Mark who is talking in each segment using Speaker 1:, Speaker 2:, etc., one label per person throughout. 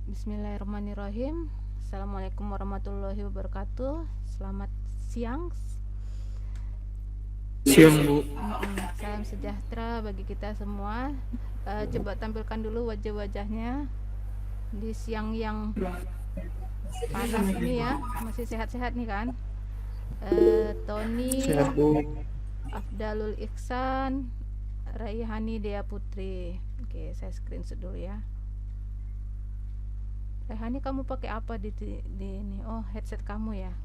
Speaker 1: Bismillahirrahmanirrahim. Assalamualaikum warahmatullahi wabarakatuh. Selamat siang.
Speaker 2: Siang Bu.
Speaker 1: Salam sejahtera bagi kita semua. Coba tampilkan dulu wajah-wajahnya di siang yang panas ini ya. Masih sehat-sehat nih kan? Tony,
Speaker 2: Sehat Bu.
Speaker 1: Afdalul Ihsan, Raihani Dea Putri. Oke, saya screenshot dulu ya. Raihani, kamu pakai apa di ini? Oh, headset kamu ya.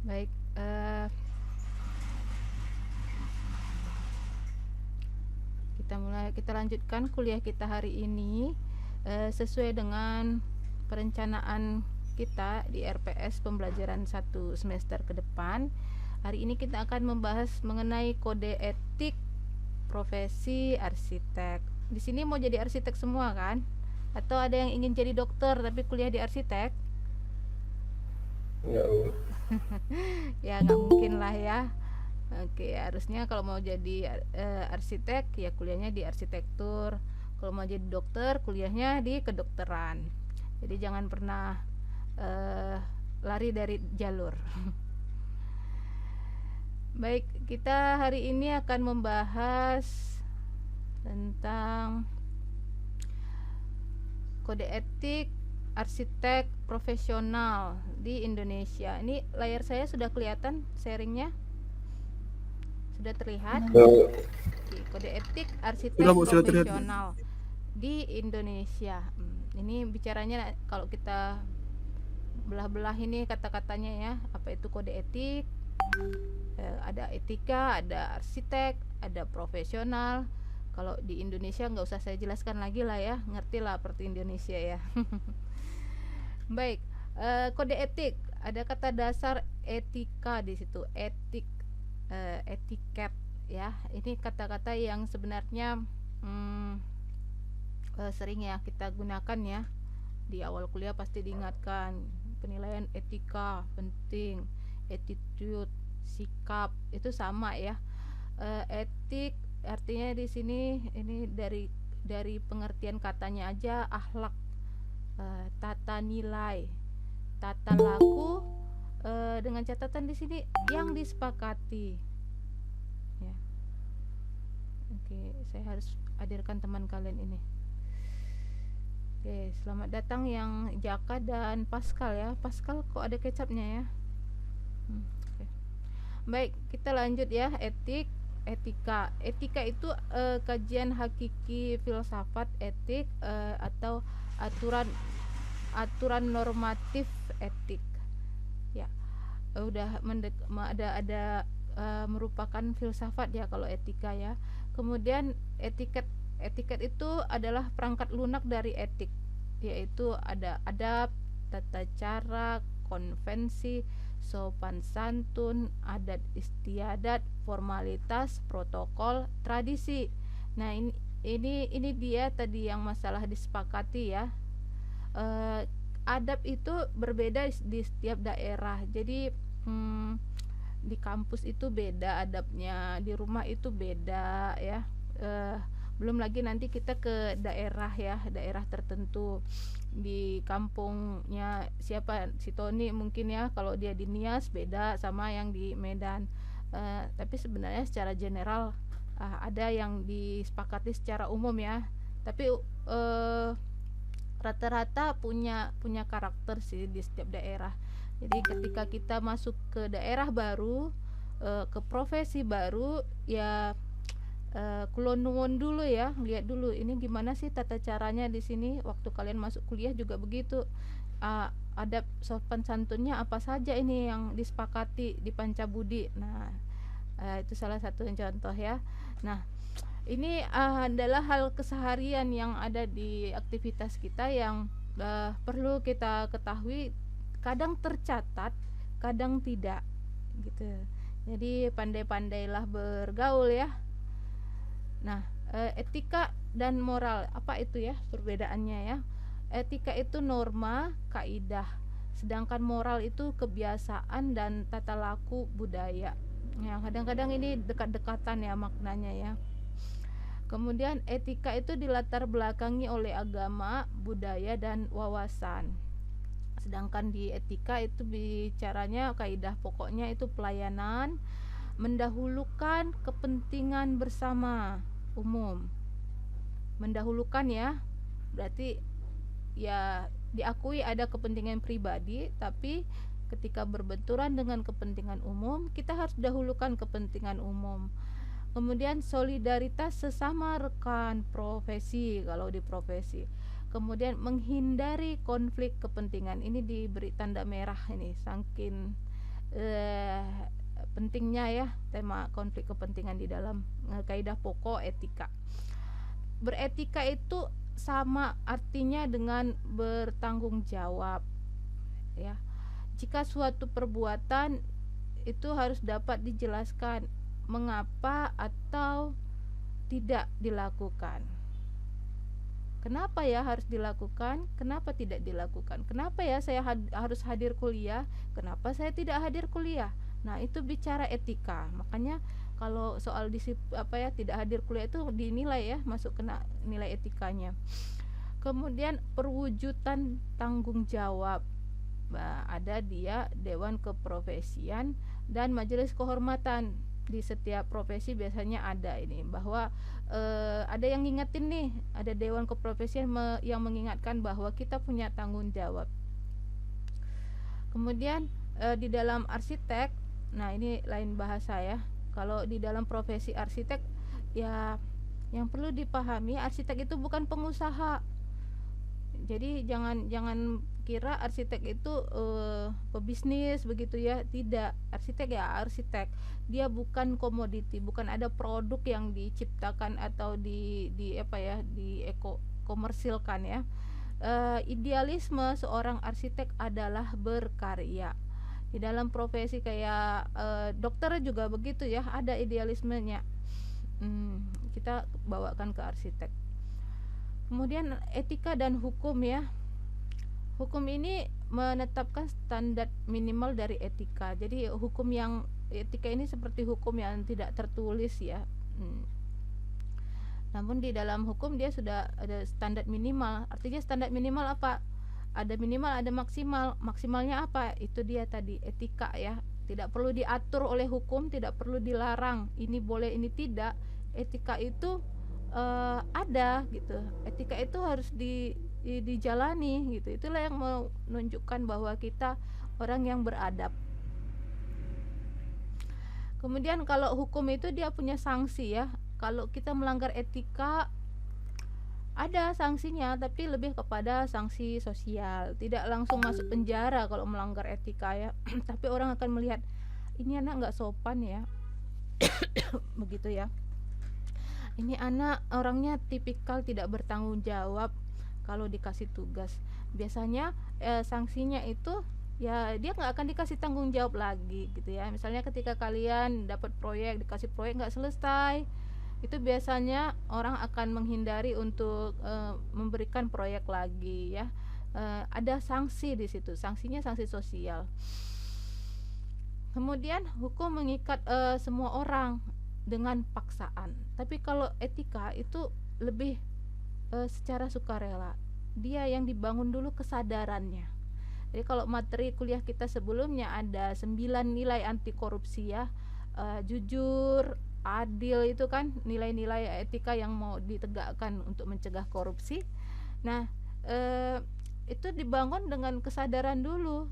Speaker 1: Baik, kita lanjutkan kuliah kita hari ini sesuai dengan perencanaan kita di RPS pembelajaran 1 semester ke depan. Hari ini kita akan membahas mengenai kode etik profesi arsitek. Di sini mau jadi arsitek semua kan? Atau ada yang ingin jadi dokter tapi kuliah di arsitek?
Speaker 2: Enggak Bu.
Speaker 1: Ya nggak mungkin lah ya. Oke, harusnya kalau mau jadi arsitek ya kuliahnya di arsitektur. Kalau mau jadi dokter kuliahnya di kedokteran. Jadi jangan pernah lari dari jalur. Baik, kita hari ini akan membahas tentang kode etik arsitek profesional di Indonesia. Ini layar saya sudah kelihatan sharingnya? Sudah terlihat? Oke, kode etik arsitek
Speaker 2: Sudah Bu, sudah terlihat.
Speaker 1: profesional di Indonesia. Ini bicaranya kalau kita belah-belah ini kata-katanya ya, apa itu kode etik? Ada etika, ada arsitek, ada profesional. Kalau di Indonesia nggak usah saya jelaskan lagi lah ya, ngerti lah seperti Indonesia ya. Baik, kode etik, ada kata dasar etika di situ, etik, etiket ya. Ini kata-kata yang sebenarnya sering ya kita gunakan ya. Di awal kuliah pasti diingatkan penilaian etika penting, attitude, sikap itu sama ya. Etik artinya di sini ini dari pengertian katanya aja akhlak, tata nilai, tata laku, dengan catatan di sini yang disepakati. Ya. Oke, saya harus hadirkan teman kalian ini. Oke, selamat datang yang Jaka dan Pascal ya. Pascal kok ada kecapnya ya? Oke. Baik, kita lanjut ya. Etika. Etika itu kajian hakiki filsafat etik atau aturan normatif etik. Ya, udah ada merupakan filsafat ya kalau etika ya. Kemudian etiket itu adalah perangkat lunak dari etik, yaitu ada adab, tata cara, konvensi, sopan santun, adat istiadat, formalitas, protokol, tradisi. Nah, ini dia tadi yang masalah disepakati ya. Adab itu berbeda di setiap daerah. Jadi di kampus itu beda adabnya, di rumah itu beda ya. Belum lagi nanti kita ke daerah ya, daerah tertentu di kampungnya siapa, si Tony mungkin ya, kalau dia di Nias beda sama yang di Medan. Tapi sebenarnya secara general ada yang disepakati secara umum ya, tapi rata-rata punya karakter sih di setiap daerah. Jadi ketika kita masuk ke daerah baru, ke profesi baru ya, kulon nuwun dulu ya, lihat dulu ini gimana sih tata caranya di sini. Waktu kalian masuk kuliah juga begitu, adab sopan santunnya apa saja ini yang disepakati di Pancabudi. Nah, itu salah satu contoh ya. Nah, ini adalah hal keseharian yang ada di aktivitas kita yang perlu kita ketahui, kadang tercatat, kadang tidak gitu. Jadi pandai-pandailah bergaul ya. Nah, etika dan moral apa itu ya perbedaannya ya? Etika itu norma, kaidah, sedangkan moral itu kebiasaan dan tata laku budaya. Ya, kadang-kadang ini dekat-dekatan ya maknanya ya. Kemudian etika itu dilatar belakangi oleh agama, budaya, dan wawasan. Sedangkan di etika itu bicaranya kaidah pokoknya itu pelayanan, mendahulukan kepentingan bersama umum. Mendahulukan ya, berarti ya diakui ada kepentingan pribadi, tapi ketika berbenturan dengan kepentingan umum, kita harus dahulukan kepentingan umum. Kemudian solidaritas sesama rekan profesi kalau di profesi. Kemudian menghindari konflik kepentingan. Ini diberi tanda merah ini, saking pentingnya ya tema konflik kepentingan di dalam kaidah pokok etika. Beretika itu sama artinya dengan bertanggung jawab ya. Jika suatu perbuatan itu harus dapat dijelaskan mengapa atau tidak dilakukan. Kenapa ya harus dilakukan? Kenapa tidak dilakukan? Kenapa ya saya harus hadir kuliah? Kenapa saya tidak hadir kuliah? Nah, itu bicara etika. Makanya kalau soal tidak hadir kuliah itu dinilai ya, masuk kena nilai etikanya. Kemudian perwujudan tanggung jawab. Ada dia Dewan Keprofesian dan Majelis Kehormatan. Di setiap profesi biasanya ada ini, bahwa ada yang ngingetin nih, ada Dewan Keprofesian yang mengingatkan bahwa kita punya tanggung jawab. Kemudian di dalam arsitek, nah ini lain bahasa ya. Kalau di dalam profesi arsitek ya, yang perlu dipahami, arsitek itu bukan pengusaha. Jadi jangan kira arsitek itu pebisnis begitu ya. Tidak, arsitek ya arsitek. Dia bukan komoditi, bukan ada produk yang diciptakan atau di komersilkan ya. Idealisme seorang arsitek adalah berkarya. Di dalam profesi kayak dokter juga begitu ya, ada idealismenya. Kita bawakan ke arsitek. Kemudian etika dan hukum ya. Hukum ini menetapkan standar minimal dari etika. Jadi etika ini seperti hukum yang tidak tertulis ya. Namun di dalam hukum dia sudah ada standar minimal. Artinya standar minimal apa? Ada minimal, ada maksimal. Maksimalnya apa? Itu dia tadi, etika ya. Tidak perlu diatur oleh hukum, tidak perlu dilarang. Ini boleh, ini tidak. Etika itu ada gitu. Etika itu harus dijalani gitu. Itulah yang menunjukkan bahwa kita orang yang beradab. Kemudian kalau hukum itu dia punya sanksi ya. Kalau kita melanggar etika ada sanksinya, tapi lebih kepada sanksi sosial. Tidak langsung masuk penjara kalau melanggar etika ya. Tapi orang akan melihat ini anak nggak sopan ya. Begitu ya. Ini anak orangnya tipikal tidak bertanggung jawab kalau dikasih tugas. Biasanya sanksinya itu ya dia nggak akan dikasih tanggung jawab lagi gitu ya. Misalnya ketika kalian dapat proyek, dikasih proyek nggak selesai, itu biasanya orang akan menghindari untuk memberikan proyek lagi ya. Ada sanksi di situ, sanksinya sanksi sosial. Kemudian hukum mengikat semua orang dengan paksaan. Tapi kalau etika itu lebih secara sukarela. Dia yang dibangun dulu kesadarannya. Jadi kalau materi kuliah kita sebelumnya ada 9 nilai anti korupsi ya. Jujur, adil, itu kan nilai-nilai etika yang mau ditegakkan untuk mencegah korupsi. Nah, itu dibangun dengan kesadaran dulu.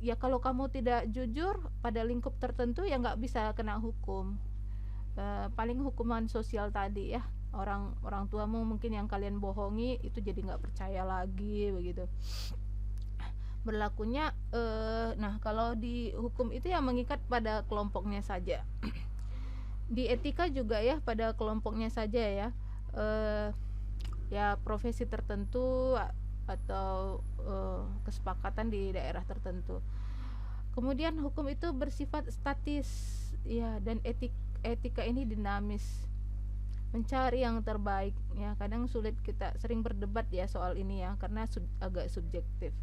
Speaker 1: Ya kalau kamu tidak jujur pada lingkup tertentu ya nggak bisa kena hukum. Paling hukuman sosial tadi ya, orang tuamu mungkin yang kalian bohongi itu jadi nggak percaya lagi begitu berlakunya. Nah kalau di hukum itu yang mengikat pada kelompoknya saja. Di etika juga ya pada kelompoknya saja ya. Ya profesi tertentu atau kesepakatan di daerah tertentu. Kemudian hukum itu bersifat statis ya, dan etika ini dinamis, mencari yang terbaik ya. Kadang sulit, kita sering berdebat ya soal ini ya karena agak subjektif.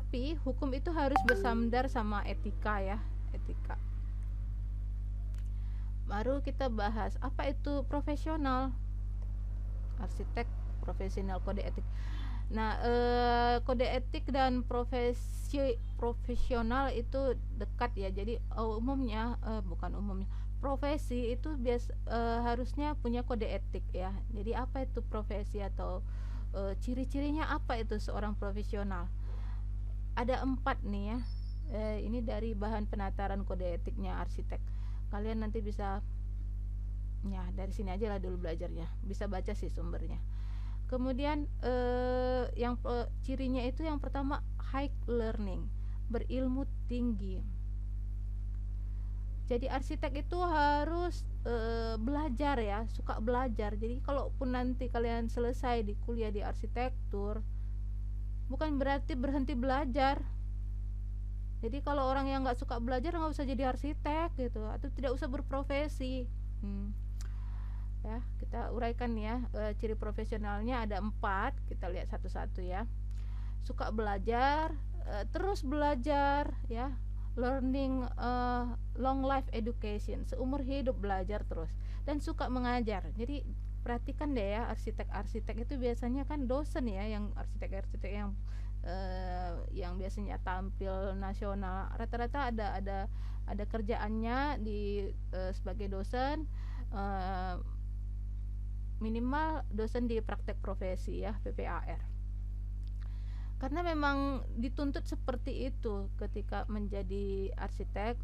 Speaker 1: Tapi hukum itu harus bersandar sama etika ya, etika. Baru kita bahas apa itu profesional. Arsitek profesional, kode etik. Nah, kode etik dan profesional itu dekat ya. Jadi umumnya bukan umumnya, profesi itu harusnya punya kode etik ya. Jadi apa itu profesi atau ciri-cirinya apa itu seorang profesional? Ada 4 nih ya. Ini dari bahan penataran kode etiknya arsitek. Kalian nanti bisa, ya dari sini aja lah dulu belajarnya, bisa baca sih sumbernya. Kemudian cirinya itu yang pertama high learning, berilmu tinggi. Jadi arsitek itu harus belajar ya, suka belajar. Jadi kalaupun nanti kalian selesai di kuliah di arsitektur, bukan berarti berhenti belajar. Jadi kalau orang yang nggak suka belajar nggak usah jadi arsitek gitu, atau tidak usah berprofesi. Ya, kita uraikan ya, ciri profesionalnya ada 4, kita lihat satu-satu ya. Suka belajar, terus belajar ya, learning, long life education, seumur hidup belajar terus, dan suka mengajar. Jadi perhatikan deh ya, arsitek-arsitek itu biasanya kan dosen ya, yang arsitek-arsitek yang biasanya tampil nasional, rata-rata ada kerjaannya di sebagai dosen, minimal dosen di praktek profesi ya, PPAR. Karena memang dituntut seperti itu ketika menjadi arsitek,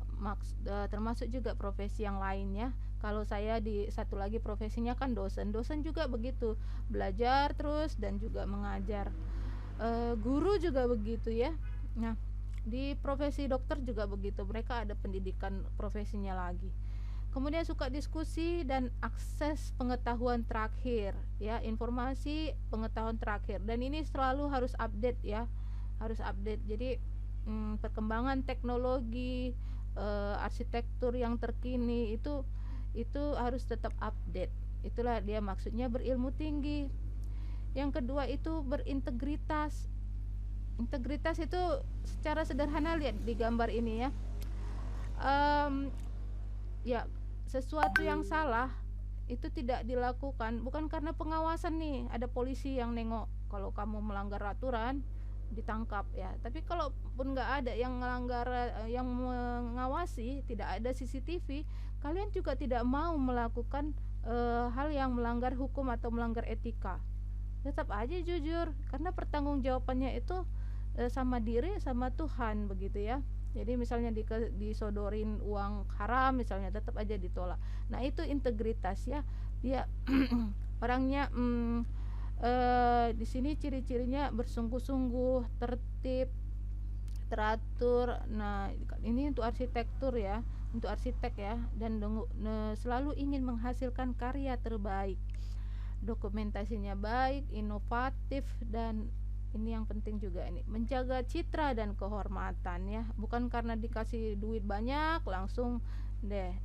Speaker 1: termasuk juga profesi yang lainnya. Kalau saya di satu lagi profesinya kan dosen juga begitu, belajar terus dan juga mengajar. Guru juga begitu ya. Nah, di profesi dokter juga begitu, mereka ada pendidikan profesinya lagi. Kemudian suka diskusi dan akses pengetahuan terakhir ya, informasi pengetahuan terakhir, dan ini selalu harus update ya, harus update. Jadi perkembangan teknologi, arsitektur yang terkini itu harus tetap update. Itulah dia maksudnya berilmu tinggi. Yang kedua itu berintegritas. Integritas itu secara sederhana, lihat di gambar ini ya. Ya, sesuatu yang salah itu tidak dilakukan bukan karena pengawasan nih, ada polisi yang nengok kalau kamu melanggar aturan ditangkap ya, tapi kalaupun nggak ada yang melanggar, yang mengawasi, tidak ada CCTV, kalian juga tidak mau melakukan hal yang melanggar hukum atau melanggar etika, tetap aja jujur, karena pertanggungjawabannya itu sama diri sama Tuhan begitu ya. Jadi misalnya disodorin uang haram misalnya, tetap aja ditolak. Nah itu integritas ya, dia orangnya di sini ciri-cirinya bersungguh-sungguh, tertib, teratur. Nah ini untuk arsitektur ya, untuk arsitek ya, dan selalu ingin menghasilkan karya terbaik, dokumentasinya baik, inovatif, dan ini yang penting juga, ini menjaga citra dan kehormatan ya, bukan karena dikasih duit banyak langsung deh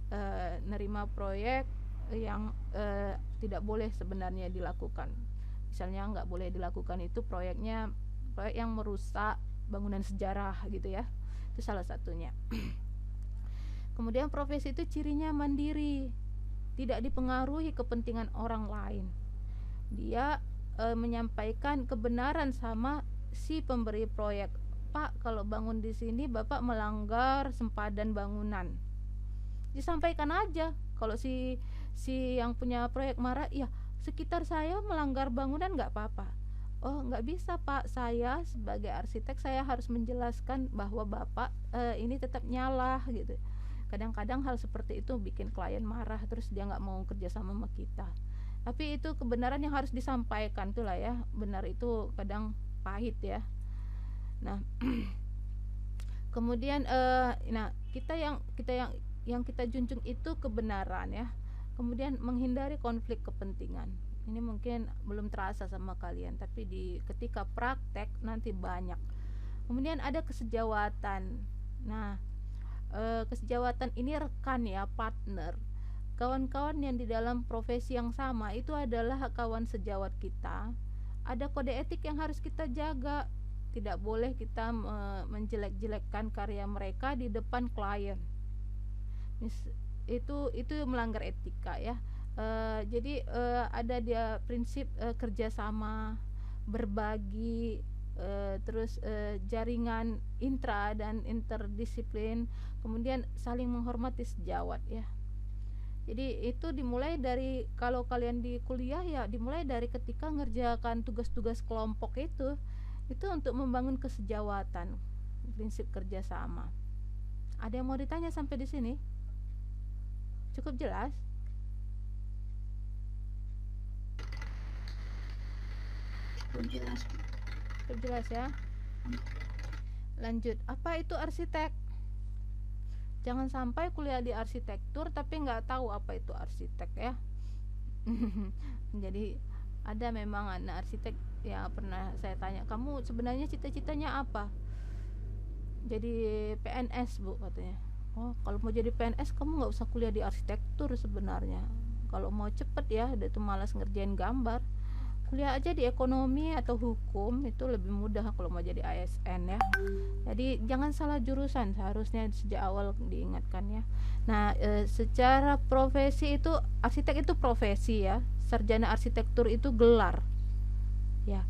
Speaker 1: nerima proyek yang tidak boleh sebenarnya dilakukan. Misalnya nggak boleh dilakukan itu proyek yang merusak bangunan sejarah gitu ya, itu salah satunya. Kemudian profesi itu cirinya mandiri, tidak dipengaruhi kepentingan orang lain. Dia menyampaikan kebenaran sama si pemberi proyek. Pak, kalau bangun di sini Bapak melanggar sempadan bangunan. Disampaikan aja. Kalau si yang punya proyek marah, ya sekitar saya melanggar bangunan nggak apa-apa. Oh, nggak bisa Pak, saya sebagai arsitek saya harus menjelaskan bahwa Bapak ini tetap nyala gitu. Kadang-kadang hal seperti itu bikin klien marah, terus dia nggak mau kerja sama kita. Tapi itu kebenaran yang harus disampaikan tuh lah ya. Benar itu kadang pahit ya. Nah, kemudian kita junjung itu kebenaran ya. Kemudian menghindari konflik kepentingan. Ini mungkin belum terasa sama kalian, tapi ketika praktek nanti banyak. Kemudian ada kesejawatan. Nah, kesejawatan ini rekan ya, partner. Kawan-kawan yang di dalam profesi yang sama itu adalah kawan sejawat kita. Ada kode etik yang harus kita jaga, tidak boleh kita menjelek-jelekkan karya mereka di depan klien. Itu melanggar etika ya. Jadi ada dia prinsip kerjasama, berbagi, terus jaringan intra dan interdisiplin, kemudian saling menghormati sejawat ya. Jadi itu dimulai dari, kalau kalian di kuliah ya dimulai dari ketika ngerjakan tugas-tugas kelompok itu untuk membangun kesejawatan, prinsip kerjasama. Ada yang mau ditanya sampai di sini? Cukup jelas? Cukup jelas ya. Lanjut, apa itu arsitek? Jangan sampai kuliah di arsitektur tapi nggak tahu apa itu arsitek ya. Jadi ada memang anak arsitek ya, pernah saya tanya, kamu sebenarnya cita-citanya apa? Jadi PNS bu, katanya. Oh, kalau mau jadi PNS kamu nggak usah kuliah di arsitektur sebenarnya. Kalau mau cepet ya, udah tuh malas ngerjain gambar, kuliah aja di ekonomi atau hukum, itu lebih mudah kalau mau jadi ASN ya. Jadi jangan salah jurusan, seharusnya sejak awal diingatkan ya. Nah, secara profesi itu arsitek itu profesi ya, sarjana arsitektur itu gelar ya.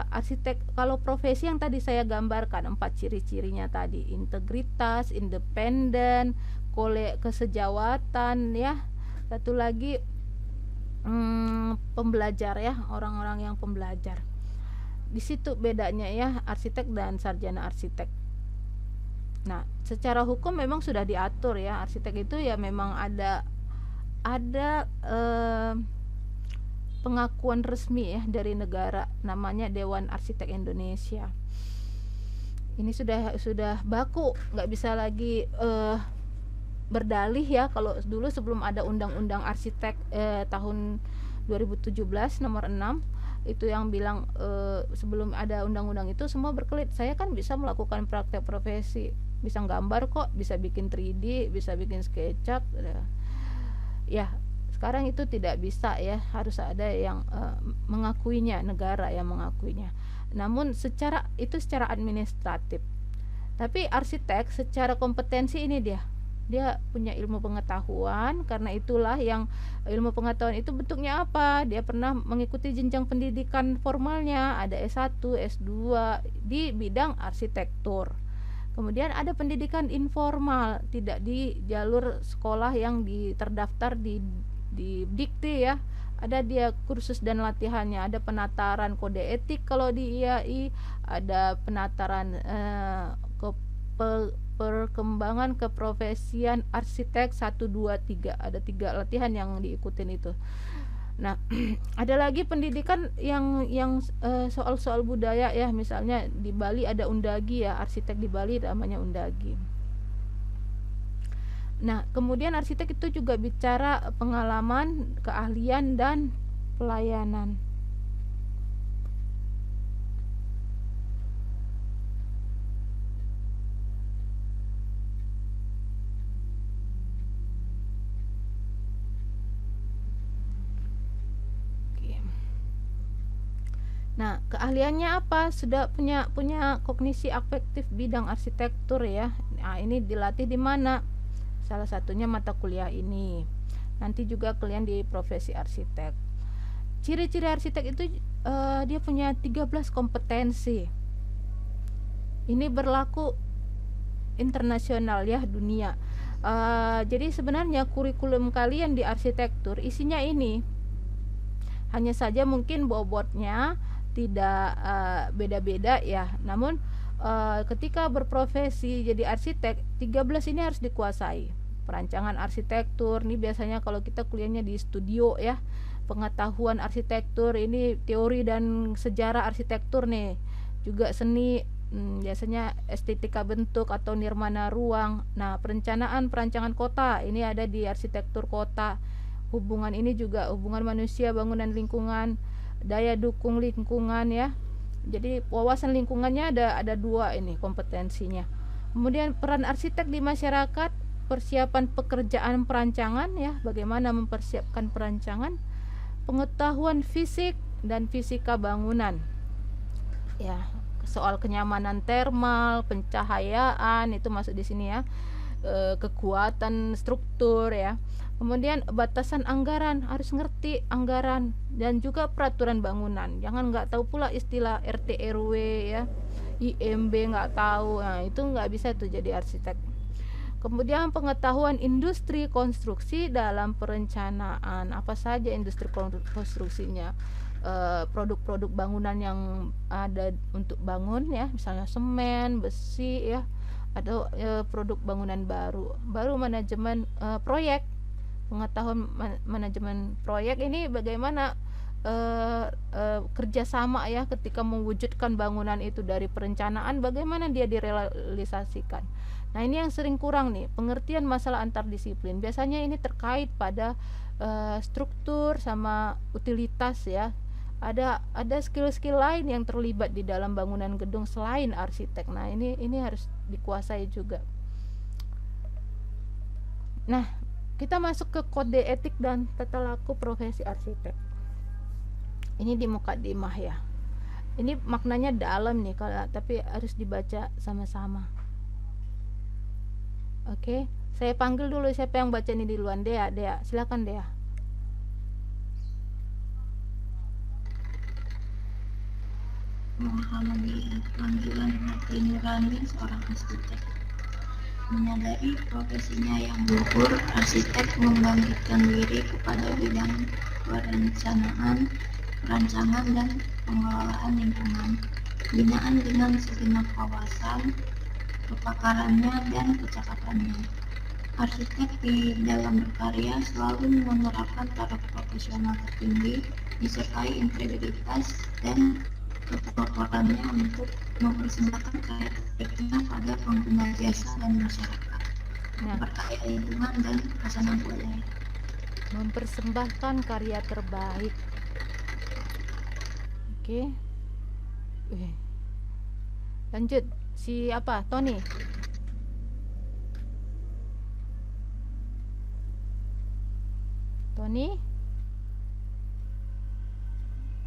Speaker 1: Arsitek kalau profesi yang tadi saya gambarkan 4 ciri-cirinya tadi, integritas, independen, kesejawatan ya. Satu lagi pembelajar ya, orang-orang yang pembelajar. Di situ bedanya ya arsitek dan sarjana arsitek. Nah, secara hukum memang sudah diatur ya, arsitek itu ya memang ada pengakuan resmi ya dari negara, namanya Dewan Arsitek Indonesia. Ini sudah baku, nggak bisa lagi berdalih ya. Kalau dulu sebelum ada undang-undang arsitek tahun 2017 nomor 6 itu yang bilang sebelum ada undang-undang itu semua berkelit, saya kan bisa melakukan praktek profesi, bisa gambar kok, bisa bikin 3D, bisa bikin SketchUp ya. Sekarang itu tidak bisa ya, harus ada yang mengakuinya, negara yang mengakuinya. Namun secara administratif. Tapi arsitek secara kompetensi ini dia punya ilmu pengetahuan, karena itulah yang ilmu pengetahuan itu bentuknya apa? Dia pernah mengikuti jenjang pendidikan formalnya, ada S1, S2 di bidang arsitektur. Kemudian ada pendidikan informal, tidak di jalur sekolah yang terdaftar di dikti ya. Ada dia kursus dan latihannya, ada penataran kode etik kalau di IAI, ada penataran perkembangan keprofesian arsitek 1, 2, 3. Ada 3 latihan yang diikutin itu. Nah, ada lagi pendidikan yang soal-soal budaya ya, misalnya di Bali ada Undagi ya, arsitek di Bali namanya Undagi. Nah, kemudian arsitek itu juga bicara pengalaman, keahlian dan pelayanan. Nah, keahliannya apa? Sudah punya kognisi afektif bidang arsitektur ya. Nah, ini dilatih di mana? Salah satunya mata kuliah ini. Nanti juga kalian di profesi arsitek. Ciri-ciri arsitek itu dia punya 13 kompetensi. Ini berlaku internasional ya, dunia. Jadi sebenarnya kurikulum kalian di arsitektur isinya ini. Hanya saja mungkin bobotnya tidak beda-beda ya. Namun ketika berprofesi jadi arsitek, 13 ini harus dikuasai. Perancangan arsitektur ini biasanya kalau kita kuliahnya di studio ya. Pengetahuan arsitektur ini teori dan sejarah arsitektur nih. Juga seni, biasanya estetika bentuk atau nirmana ruang. Nah, perancangan kota ini ada di arsitektur kota. Hubungan ini juga hubungan manusia, bangunan lingkungan, daya dukung lingkungan ya. Jadi wawasan lingkungannya ada 2 ini kompetensinya. Kemudian peran arsitek di masyarakat, persiapan pekerjaan perancangan ya, bagaimana mempersiapkan perancangan, pengetahuan fisik dan fisika bangunan ya, soal kenyamanan termal, pencahayaan itu masuk di sini ya. Kekuatan struktur ya. Kemudian batasan anggaran, harus ngerti anggaran, dan juga peraturan bangunan. Jangan nggak tahu pula istilah RT RW ya, IMB nggak tahu. Nah, itu nggak bisa tuh jadi arsitek. Kemudian pengetahuan industri konstruksi dalam perencanaan. Apa saja industri konstruksinya? Produk-produk bangunan yang ada untuk bangun ya, misalnya semen, besi ya, atau produk bangunan baru manajemen proyek. Pengetahuan manajemen proyek ini bagaimana kerjasama ya ketika mewujudkan bangunan itu dari perencanaan, bagaimana dia direalisasikan. Nah, ini yang sering kurang nih, pengertian masalah antardisiplin. Biasanya ini terkait pada struktur sama utilitas ya. Ada skill-skill lain yang terlibat di dalam bangunan gedung selain arsitek. Nah, ini harus dikuasai juga. Nah, kita masuk ke kode etik dan tata laku profesi arsitek. Ini di mukadimah ya. Ini maknanya dalam nih, tapi harus dibaca sama-sama. Oke, saya panggil dulu siapa yang baca ini di luar. Dea, silakan Dea.
Speaker 2: Muhammadiyah, panggilan hati nurani seorang arsitek. Menyadari profesinya yang luhur, arsitek membangkitkan diri kepada bidang perencanaan, perancangan, dan pengelolaan lingkungan, binaan dengan segenap wawasan, kepakarannya, dan kecakapannya. Arsitek di dalam berkarya selalu menerapkan taraf profesional tertinggi, disertai integritas dan keterpaparannya untuk mempersembahkan karya terbaiknya pada pengguna jasa dan masyarakat, memperkaya lingkungan dan khasanah budaya.
Speaker 1: Mempersembahkan karya terbaik. Oke. Lanjut, si apa? Tony.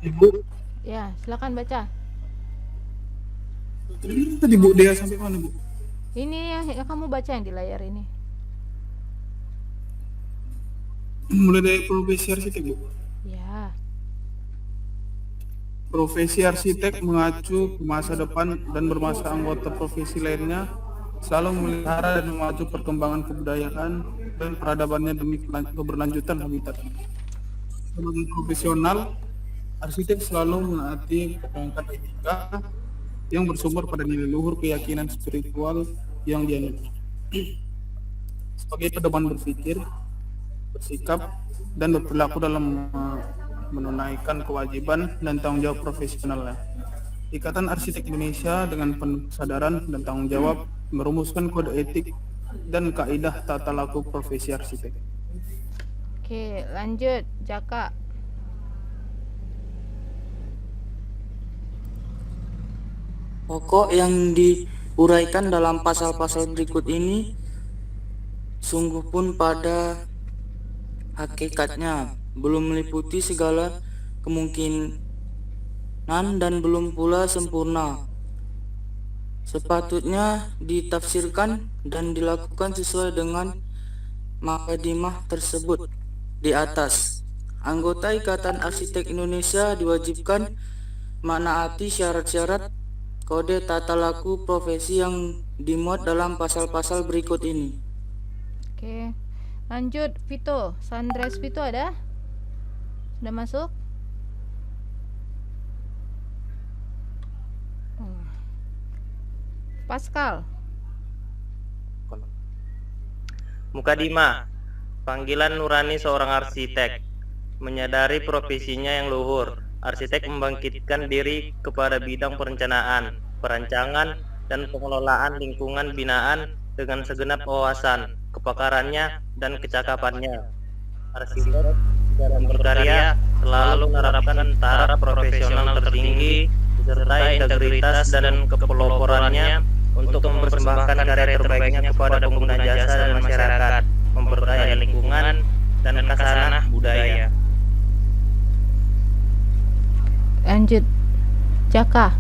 Speaker 3: Ibu,
Speaker 1: Ya, silakan baca.
Speaker 3: tadi Bu Dea sampai mana Bu?
Speaker 1: Ini ya kamu baca yang di layar ini.
Speaker 3: Mulai dari profesi arsitek Bu.
Speaker 1: Ya.
Speaker 3: Profesi arsitek mengacu ke masa depan dan bermasa anggota profesi lainnya, selalu memelihara dan memacu perkembangan kebudayaan dan peradabannya demi keberlanjutan habitat. Sebagai profesional, arsitek selalu menaati perangkat etika yang bersumber pada nilai luhur keyakinan spiritual yang dianut. Sebagai pedoman berpikir, bersikap, dan berperilaku dalam menunaikan kewajiban dan tanggung jawab profesionalnya. Ikatan Arsitek Indonesia dengan penuh kesadaran dan tanggung jawab merumuskan kode etik dan kaidah tata laku profesi arsitek.
Speaker 1: Oke, lanjut Jaka.
Speaker 4: Pokok yang diuraikan dalam pasal-pasal berikut ini sungguh pun pada hakikatnya belum meliputi segala kemungkinan dan belum pula sempurna. Sepatutnya ditafsirkan dan dilakukan sesuai dengan mukadimah tersebut di atas. Anggota Ikatan Arsitek Indonesia diwajibkan menaati syarat-syarat kode tata laku profesi yang dimuat dalam pasal-pasal berikut ini.
Speaker 1: Oke, lanjut Vito. Sandres Vito ada? Sudah masuk? Pascal.
Speaker 5: Mukadimah, panggilan nurani seorang arsitek. Menyadari profesinya yang luhur, arsitek membangkitkan diri kepada bidang perencanaan, perancangan, dan pengelolaan lingkungan binaan dengan segenap wawasan, kepakarannya, dan kecakapannya. Arsitek dalam berkarya selalu menerapkan taraf profesional tertinggi, serta integritas dan kepeloporannya untuk mempersembahkan karya terbaiknya kepada pengguna jasa dan masyarakat, memperkaya lingkungan dan khasanah budaya.
Speaker 1: Lanjut Jaka.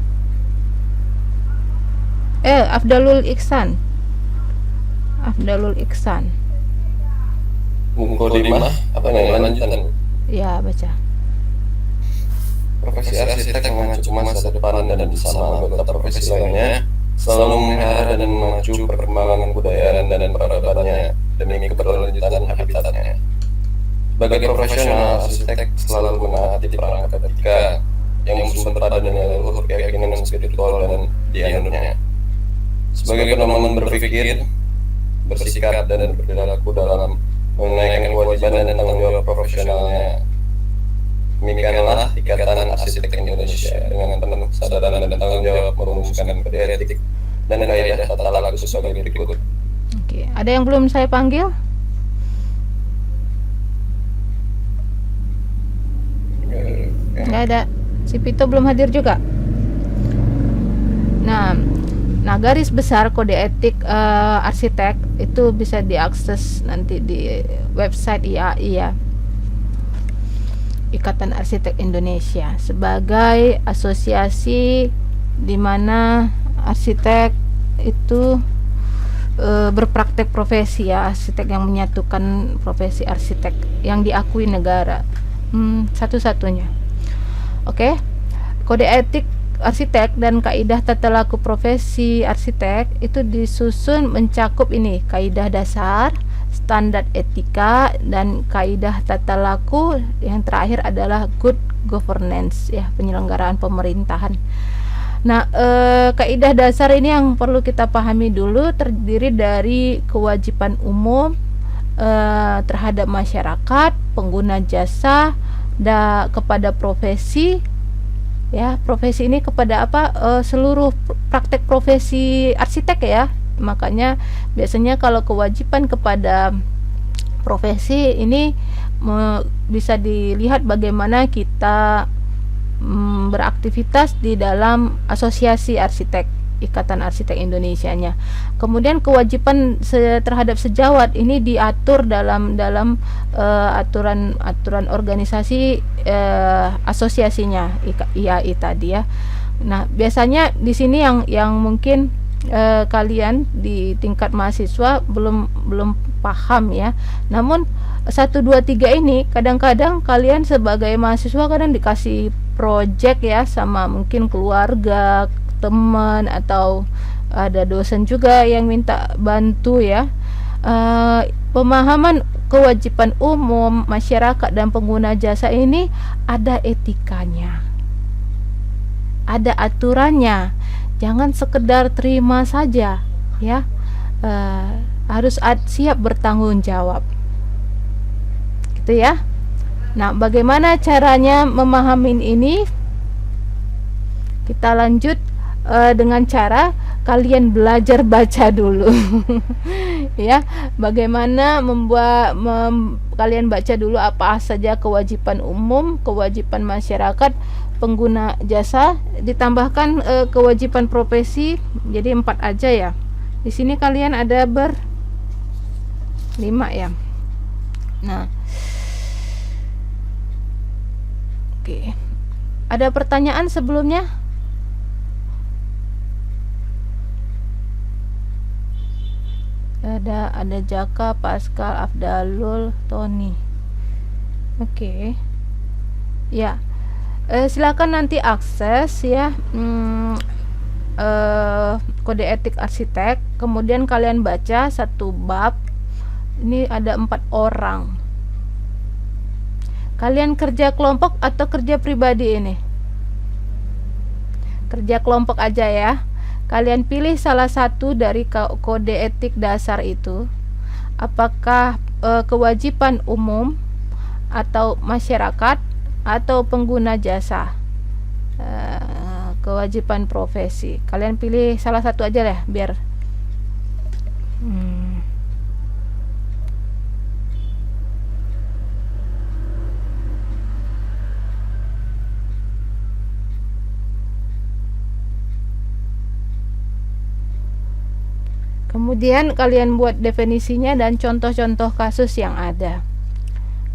Speaker 1: Afdalul Ihsan. Afdalul Ihsan.
Speaker 6: Mukodimah apa yang lanjutan?
Speaker 1: Ya, baca.
Speaker 6: Profesi arsitek mengacu masa depan dan bersama anggota profesi lainnya selalu memelihara dan memacu perkembangan kebudayaan dan peradabannya demi keberlanjutan habitatnya. Sebagai profesional, arsitek selalu menaati perangkat etika yang bersumber pada nilai luhur keyakinan spiritual dan dianutnya. Sebagai pedoman berpikir, bersikap dan berperilaku dalam menunaikan kewajiban dan tanggung jawab profesionalnya. Demikianlah Ikatan Arsitek Indonesia dengan penuh kesadaran dan tanggung jawab merumuskan kode etik dan kaidah tata laku sebagai berikut.
Speaker 1: Oke, ada yang belum saya panggil? Nggak ada. Si Pito belum hadir juga. Nah, garis besar kode etik arsitek itu bisa diakses nanti di website IAI ya, Ikatan Arsitek Indonesia, sebagai asosiasi di mana arsitek itu berpraktek profesi ya, arsitek yang menyatukan profesi arsitek yang diakui negara satu-satunya. Oke. Kode etik arsitek dan kaidah tata laku profesi arsitek itu disusun mencakup ini, kaidah dasar, standar etika, dan kaidah tata laku. Yang terakhir adalah good governance ya, penyelenggaraan pemerintahan. Nah, kaidah dasar ini yang perlu kita pahami dulu, terdiri dari kewajiban umum terhadap masyarakat, pengguna jasa, kepada profesi ya. Profesi ini kepada apa? Seluruh praktek profesi arsitek ya. Makanya biasanya kalau kewajiban kepada profesi ini bisa dilihat bagaimana kita beraktivitas di dalam asosiasi arsitek, Ikatan Arsitek Indonesianya. Kemudian kewajiban terhadap sejawat ini diatur dalam aturan organisasi asosiasinya IAI tadi ya. Nah, biasanya di sini yang mungkin kalian di tingkat mahasiswa belum paham ya. Namun 1, 2, 3 ini kadang-kadang kalian sebagai mahasiswa kadang dikasih project ya sama mungkin keluarga, teman, atau ada dosen juga yang minta bantu ya. Pemahaman kewajiban umum masyarakat dan pengguna jasa ini ada etikanya, ada aturannya. Jangan sekedar terima saja ya, harus siap bertanggung jawab gitu ya. Nah, bagaimana caranya memahami ini? Kita lanjut dengan cara kalian belajar baca dulu ya. Bagaimana kalian baca dulu apa saja kewajiban umum, kewajiban masyarakat, pengguna jasa, ditambahkan kewajiban profesi, jadi 4 aja ya. Di sini kalian ada 5 ya. Nah, oke. Ada pertanyaan sebelumnya? Ada Jaka, Pascal, Afdalul, Tony. Oke. Ya. Silakan nanti akses ya kode etik arsitek, kemudian kalian baca 1 bab. Ini ada 4 orang. Kalian kerja kelompok atau kerja pribadi ini? Kerja kelompok aja ya. Kalian pilih salah satu dari kode etik dasar itu. Apakah kewajiban umum atau masyarakat atau pengguna jasa, kewajiban profesi. Kalian pilih salah satu aja lah biar kemudian kalian buat definisinya dan contoh-contoh kasus yang ada.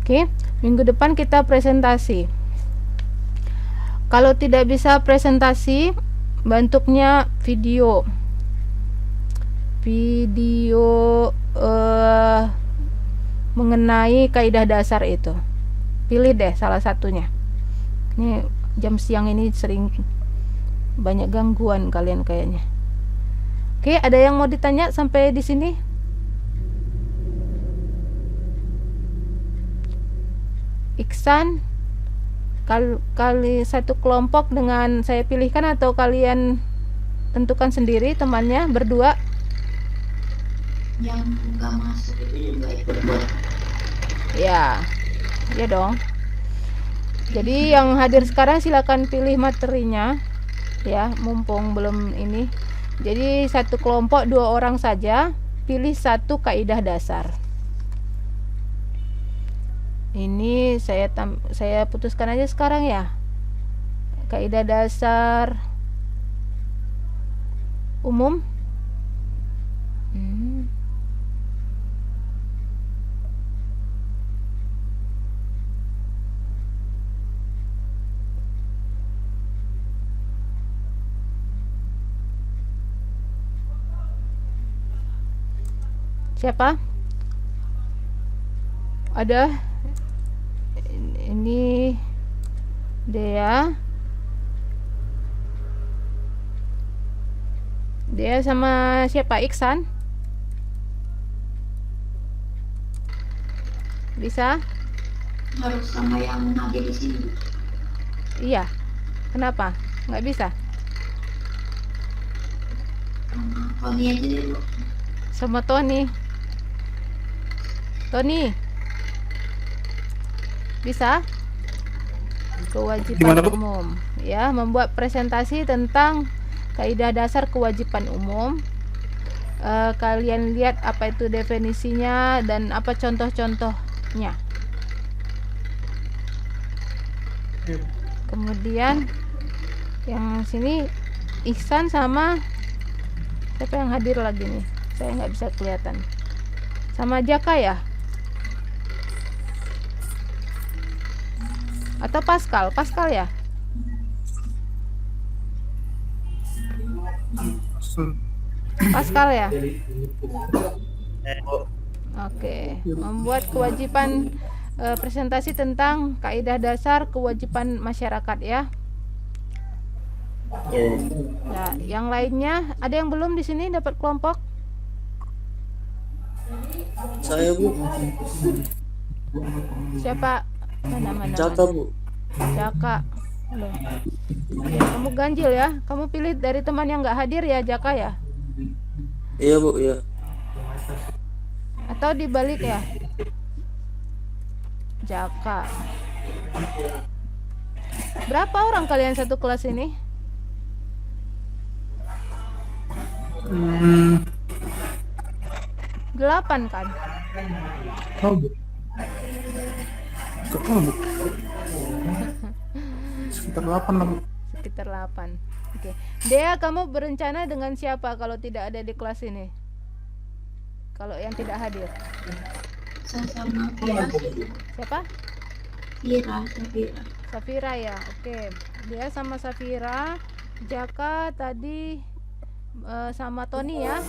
Speaker 1: Oke, minggu depan kita presentasi. Kalau tidak bisa presentasi, bentuknya video video mengenai kaidah dasar itu. Pilih deh salah satunya. Ini jam siang ini sering banyak gangguan kalian kayaknya. Oke, ada yang mau ditanya sampai di sini? Iksan, kali satu kelompok dengan saya pilihkan atau kalian tentukan sendiri temannya berdua?
Speaker 2: Yang nggak masuk itu juga ikut buat.
Speaker 1: Ya, ya dong. Jadi yang hadir sekarang silakan pilih materinya ya, mumpung belum ini. Jadi satu kelompok 2 orang saja, pilih satu kaidah dasar. Ini saya putuskan aja sekarang ya. Kaidah dasar umum. Siapa? Ada? Ini Dea. Dea sama siapa? Iksan? Bisa?
Speaker 2: Harus sama yang hadir di sini.
Speaker 1: Iya. Kenapa? Nggak bisa?
Speaker 2: Tony aja deh, Bu.
Speaker 1: Sama Tony. Tony. Bisa? Kewajiban
Speaker 3: Gimana, Bu?
Speaker 1: umum. Ya, membuat presentasi tentang kaidah dasar kewajiban umum. Kalian lihat apa itu definisinya dan apa contoh-contohnya. Kemudian yang sini Ihsan sama siapa yang hadir lagi nih? Saya nggak bisa kelihatan. Sama Jaka ya? Atau Pascal? Pascal ya? Pascal ya? Oke. Membuat kewajiban presentasi tentang kaidah dasar kewajiban masyarakat ya. Nah, yang lainnya ada yang belum di sini dapat kelompok?
Speaker 4: Saya, Bu.
Speaker 1: Siapa? Mana?
Speaker 4: Jaka, Bu.
Speaker 1: Jaka. Loh. Ya, kamu ganjil ya. Kamu pilih dari teman yang nggak hadir ya, Jaka ya?
Speaker 4: Iya, Bu, iya.
Speaker 1: Atau dibalik ya? Jaka. Berapa orang kalian satu kelas ini?
Speaker 3: Hmm,
Speaker 1: 8 kan?
Speaker 3: tahu, Bu. Nggak tahu, Bu. Sekitar 8 lah, Bu.
Speaker 1: Sekitar 8. Oke. Dea, kamu berencana dengan siapa kalau tidak ada di kelas ini? Kalau yang tidak hadir?
Speaker 2: Saya sama Vira.
Speaker 1: Siapa?
Speaker 2: Safira.
Speaker 1: Safira ya. Oke. Dia sama Safira. Jaka tadi sama Tony ya.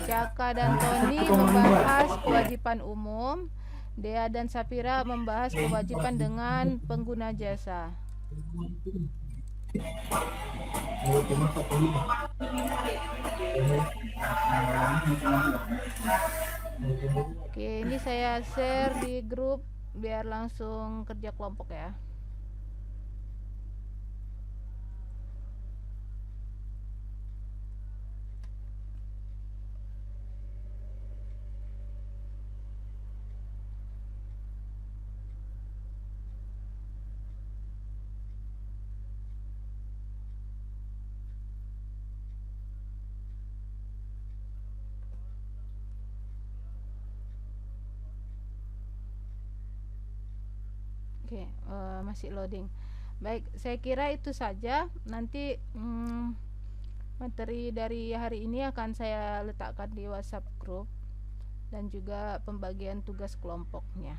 Speaker 1: Jaka dan Tony membahas kewajiban umum. Dea dan Safira membahas kewajiban dengan pengguna jasa. Oke, ini saya share di grup biar langsung kerja kelompok ya. Oke, masih loading. Baik, saya kira itu saja. Nanti materi dari hari ini akan saya letakkan di WhatsApp group dan juga pembagian tugas kelompoknya.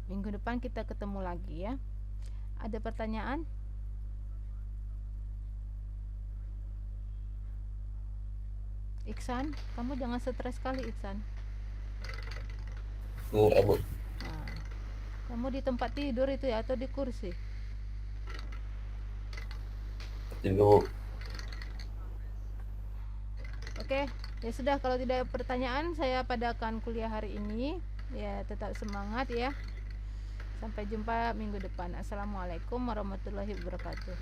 Speaker 1: Minggu depan kita ketemu lagi ya. Ada pertanyaan? Iksan, kamu jangan stres kali Iksan.
Speaker 6: Iya, Bu.
Speaker 1: Nah, kamu di tempat tidur itu ya atau di kursi?
Speaker 6: Tidur.
Speaker 1: Oke, ya sudah, kalau tidak ada pertanyaan saya padakan kuliah hari ini. Ya, tetap semangat ya. Sampai jumpa minggu depan. Assalamualaikum warahmatullahi wabarakatuh.